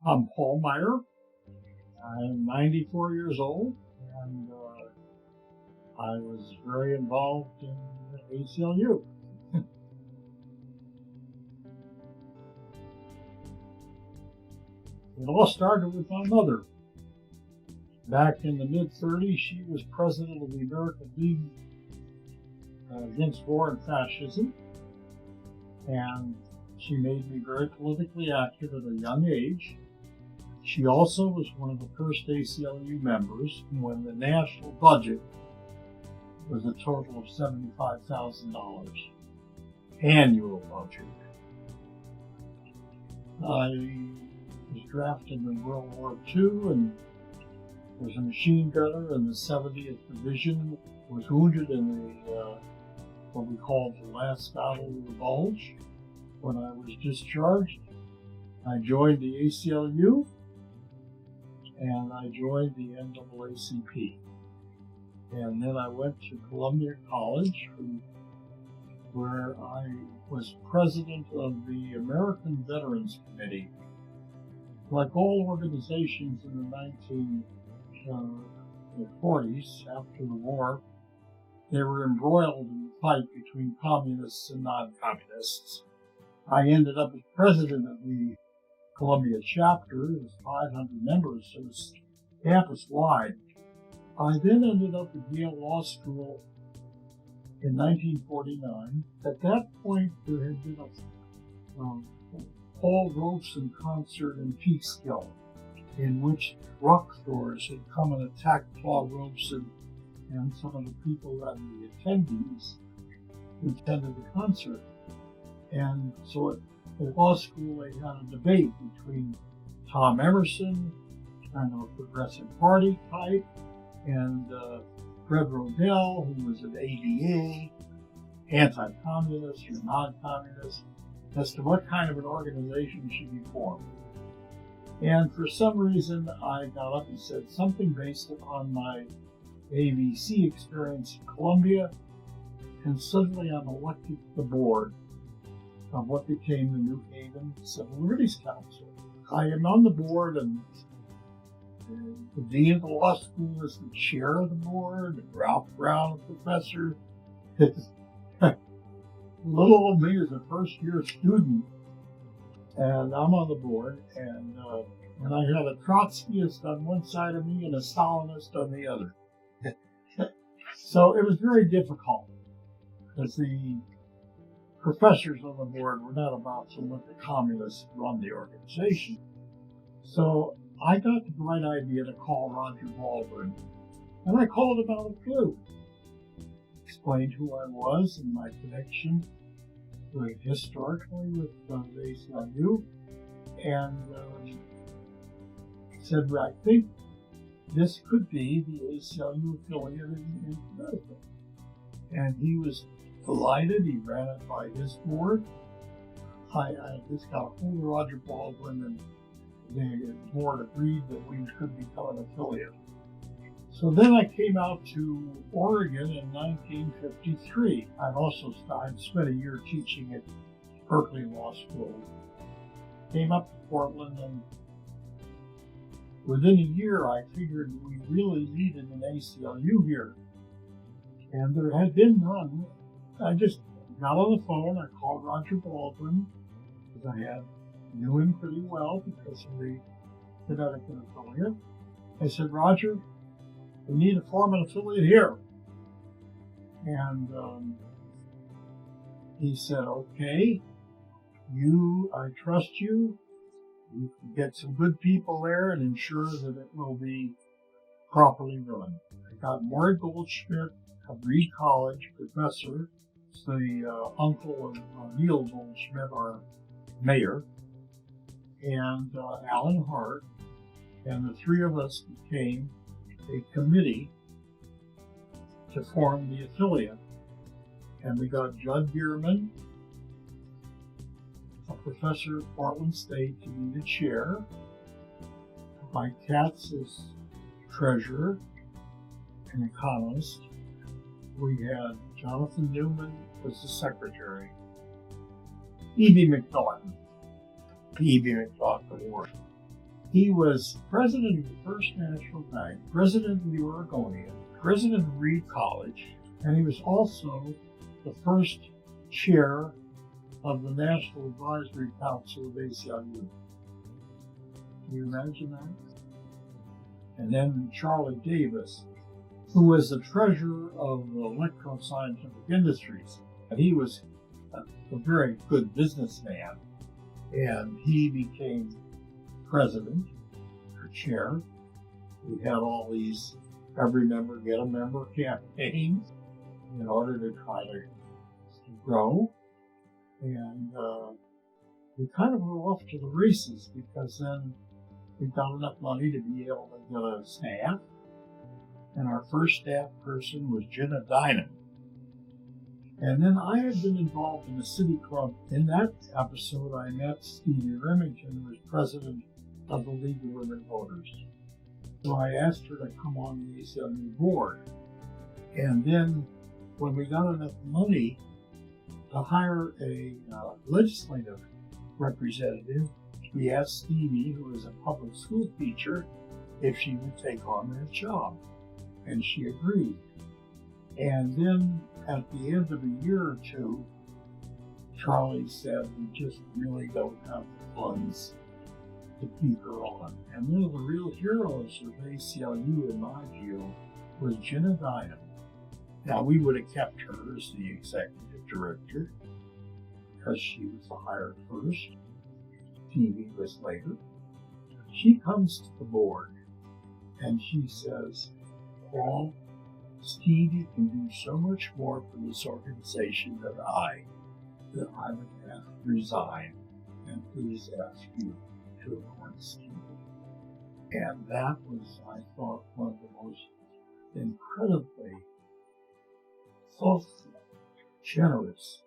I'm Paul Meyer. I'm 94 years old, and I was very involved in the ACLU. It all started with my mother. Back in the mid-30s, she was president of the American League Against War and Fascism, and she made me very politically active at a young age. She also was one of the first ACLU members when the national budget was a total of $75,000 annual budget. I was drafted in World War II and was a machine gunner in the 70th Division, was wounded in the what we called the last battle of the Bulge. When I was discharged, I joined the ACLU and I joined the NAACP. And then I went to Columbia College, where I was president of the American Veterans Committee. Like all organizations in the 1940s, after the war, they were embroiled in the fight between communists and non-communists. I ended up as president of the Columbia chapter. It was 500 members, so it was campus-wide. I then ended up at Yale Law School in 1949. At that point, there had been a Paul Robeson concert in Peekskill, in which rock stars had come and attacked Paul Robeson and some of the people and the attendees who attended the concert. And so at law school, they had a debate between Tom Emerson, kind of a progressive party type, and Fred Rodell, who was an ADA, anti-communist or non-communist, as to what kind of an organization should be formed. And for some reason, I got up and said something based upon my ABC experience in Columbia, and suddenly I'm elected to the board of what became the New Haven Civil Liberties Council. I am on the board, and the dean of the law school is the chair of the board, and Ralph Brown, a professor. Little old me is a first-year student, and I'm on the board, and I had a Trotskyist on one side of me and a Stalinist on the other. So it was very difficult, because the professors on the board were not about to let the communists run the organization. So I got the bright idea to call Roger Baldwin, and I called him out of the blue. Explained who I was and my connection historically with the ACLU, and said, I think this could be the ACLU affiliate in Connecticut. And he was delighted. He ran it by his board. I just got a hold of Roger Baldwin, and the board agreed that we could become an affiliate. So then I came out to Oregon in 1953. I'd spent a year teaching at Berkeley Law School. Came up to Portland, and within a year I figured we really needed an ACLU here. And there had been none. I just got on the phone, I called Roger Baldwin, because I knew him pretty well because of the Connecticut affiliate. I said, Roger, we need to form an affiliate here. And he said, okay, I trust you. You can get some good people there and ensure that it will be properly run. I got Maury Goldschmidt of Reed College, professor. It's the uncle of Neil Goldschmidt, our mayor, and Alan Hart. And the three of us became a committee to form the affiliate. And we got Judd Bierman, a professor at Portland State, to be the chair. Mike Katz is treasurer and economist. We had Jonathan Newman was the secretary. E.B. McNaughton, the E.B. McNaughton Award. He was president of the First National Bank, president of the Oregonian, president of Reed College, and he was also the first chair of the National Advisory Council of ACLU. Can you imagine that? And then Charlie Davis, who was the treasurer of Electron Scientific Industries. And he was a very good businessman. And he became president or chair. We had all these every member get a member campaigns in order to try to grow. And we kind of were off to the races because then we got enough money to be able to get a staff. And our first staff person was Jenna Dynam. And then I had been involved in the City Club. In that episode, I met Stevie Remington, who was president of the League of Women Voters. So I asked her to come on the ACLU board. And then when we got enough money to hire a legislative representative, we asked Stevie, who was a public school teacher, if she would take on that job. And she agreed. And then at the end of a year or two, Charlie said, we just really don't have the funds to keep her on. And one of the real heroes of ACLU, in my view, was Jenna Dynam. Now, we would have kept her as the executive director because she was hired first. Stevie was later. She comes to the board and she says, Paul, Stevie can do so much more for this organization than I would have to resign and please ask you to appoint Stevie. And that was, I thought, one of the most incredibly thoughtful, generous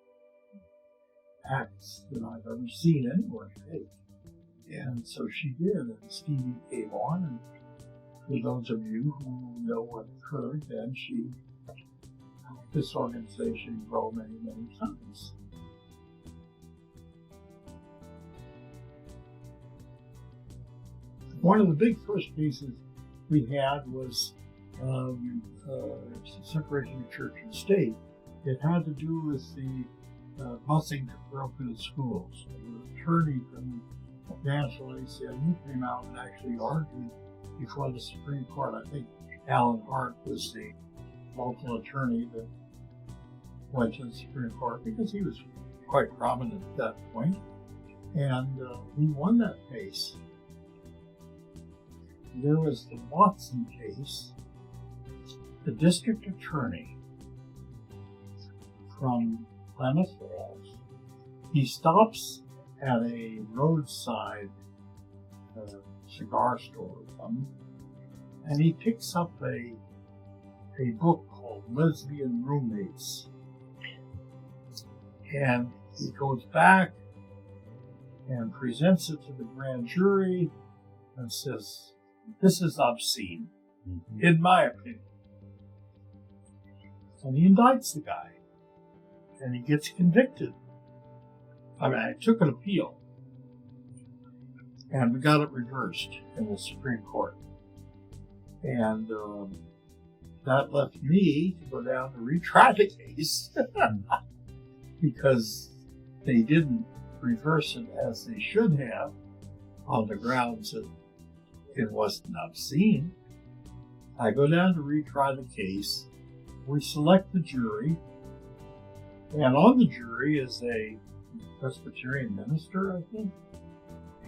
acts that I've ever seen anyone take. And so she did, and Stevie came on, and for those of you who know what occurred, then she helped this organization grow many, many times. One of the big first cases we had was separation of church and state. It had to do with the busing to parochial schools. The attorney from National ACLU came out and actually argued before the Supreme Court. I think Alan Hart was the local attorney that went to the Supreme Court because he was quite prominent at that point. And he won that case. There was the Watson case. The district attorney from Klamath Falls, he stops at a roadside cigar store or something, and he picks up a book called Lesbian Roommates. And he goes back and presents it to the grand jury and says, this is obscene, in my opinion. And he indicts the guy, and he gets convicted. I mean, I took an appeal, and we got it reversed in the Supreme Court. And that left me to go down to retry the case because they didn't reverse it as they should have on the grounds that it wasn't obscene. I go down to retry the case. We select the jury, and on the jury is a Presbyterian minister, I think.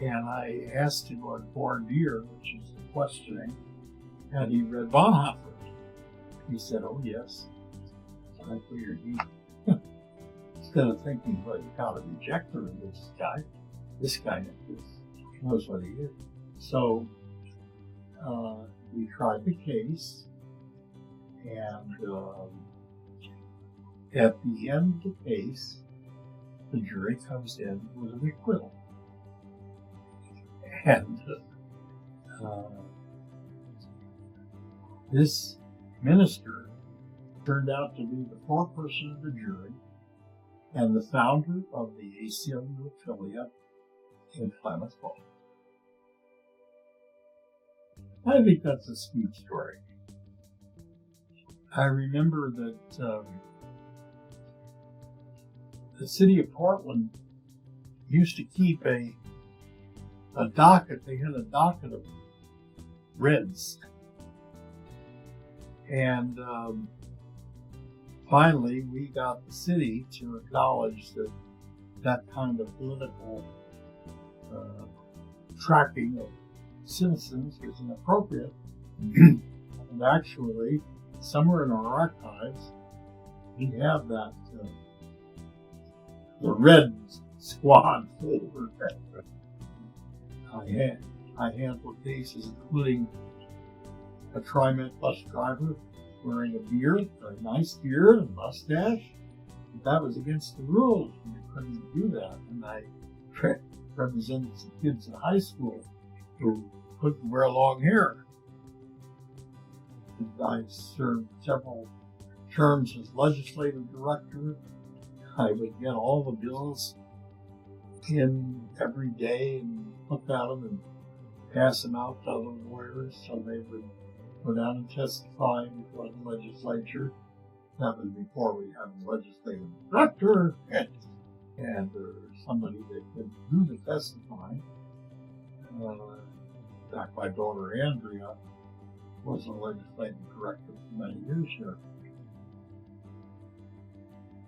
And I asked him on voir dire, which is the questioning, and he read Bonhoeffer. He said, oh yes. So I figured instead of thinking, well, you got a rejecter of this guy knows what he is. So we tried the case, and at the end of the case, the jury comes in with an acquittal. And this minister turned out to be the foreperson of the jury and the founder of the ACLU affiliate in Klamath Falls. I think that's a sweet story. I remember that the city of Portland used to keep a docket. They had a docket of Reds. And finally, we got the city to acknowledge that that kind of political tracking of citizens is inappropriate. And actually, somewhere in our archives, we have that the Red Squad folder. I handled cases including a TriMet bus driver wearing a beard, a nice beard and mustache. But that was against the rules. You couldn't do that. And I represented some kids in high school who couldn't wear long hair. And I served several terms as legislative director. I would get all the bills in every day and look at them and pass them out to other lawyers so they would go down and testify before the legislature. That was before we had a legislative director and somebody that could do the testifying. In fact, my daughter Andrea was a legislative director for many years here.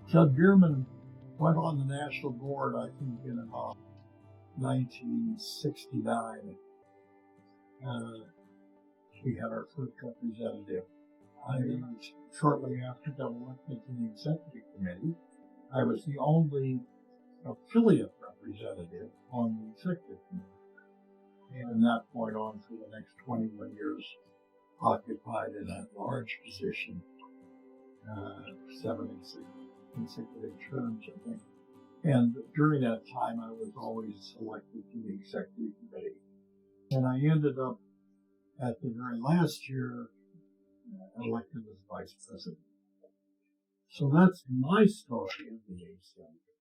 Judd Bierman went on the national board, I think, in about 1969. We had our first representative. Shortly after got elected to the executive committee. I was the only affiliate representative on the executive committee. And from that point on, for the next 21 years, occupied in that large position, 76 consecutive terms, I think. And during that time, I was always elected to the executive committee. And I ended up, at the very last year, elected as vice president. So that's my story of the ACLU.